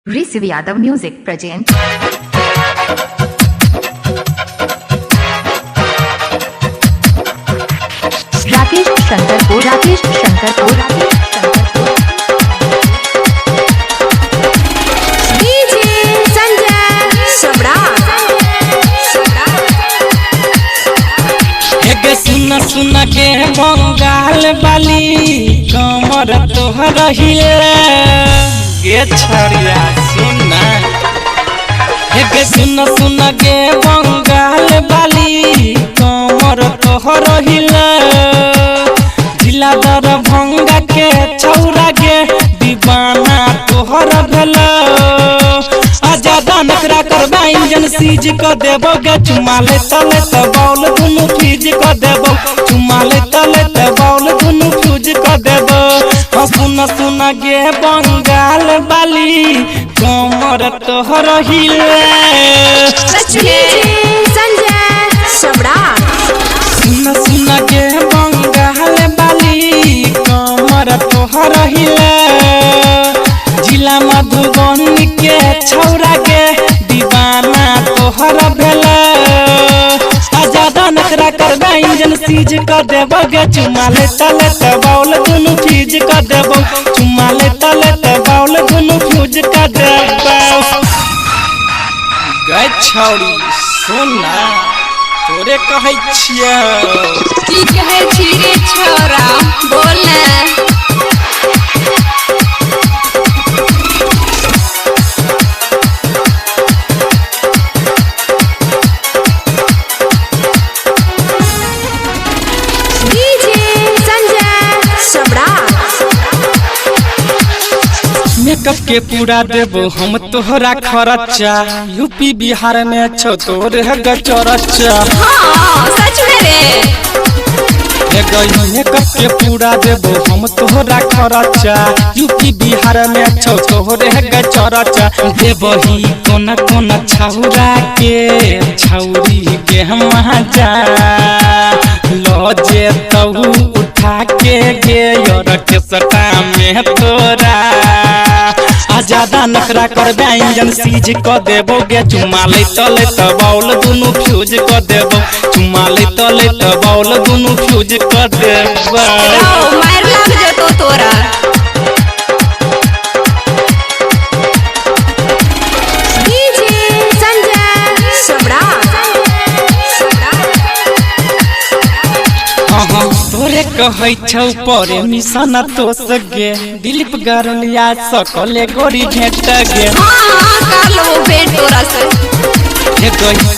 Receive Yadav Music presents Rakesh Shankar DJ Sanjay एगे सुन सुन के बंगाल बाली कमर तोहर हिले गे छड़िया सुना। एगे सुन सुन के बंगाल बाली कमर तोहर हिले जिला दरभंगा के छौरा गे दीवाना तोहर भेला आजादा नखरा करबा इंजन सीज क देबो गे चुमा ले तले त बॉल दुनु फ्यूज क देबो चुमा ले तले त बॉल दुनु फ्यूज क देबो सुन सुन गे बंगाल बाली कमर तोहर हिले संजय सुन सुन गे बंगाल बाली कमर तोहर हिले जिला मधुबनी के छौरा के दीवाना तोहर भेला आजादा नखरा करबा इंजन सीज क देबो गे चुमा ले तले त बॉल दुनु फ्यूज क देबो चुमा ले तले त बॉल दुनु फ्यूज क देबो गे छौरी सुना तोरे कहै छियै की कहै छी रे छोरा बोल मेकअप के पूरा देबो हम तोहरा खर्चा यूपी बिहार में छो तोरे गचरचा हां सच में रे मेकअप के पूरा देबो हम तोहरा खर्चा यूपी बिहार में छो तोरे गचरचा देबो ही कोना कोना छौरा के छौरी के हम जा लो जे तऊ उठा के गे और के सटा में तोरा आजादा नखरा करबा इंजन सीज क देबो गे चुमा ले तले त बॉल दुनु फ्यूज क देबो चुमा ले तले त बॉल दुनु फ्यूज क देबो मार लाग जतो तोरा डीजे संजय तोरे कहै छौ परे मिशन तो सगे दिलीप गरलिया सकले गोरी भेट गे हां कर लो भेट तोरा से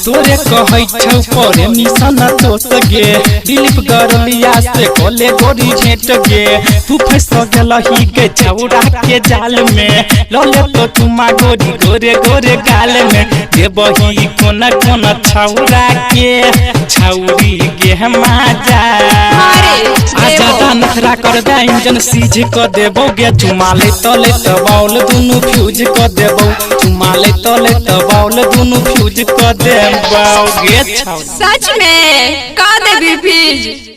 तोरे कहै छौ परे मिशन तो सगे दिलीप गरलिया से कोले गोरी भेट गे तू फंस गेलही गे छौरा के जाल में लले तो तुमा गोरी गोरे गोरे गाल में देबही कोना कोना छौरा के छौरी गे मजा आजादा नखरा करबा इंजन सीज क देबो गे चुमा ले तले त बॉल दुनु फ्यूज क देबो चुमा ले तले त बॉल दुनु फ्यूज क देबो गे छौरा सच में का देबी फ्यूज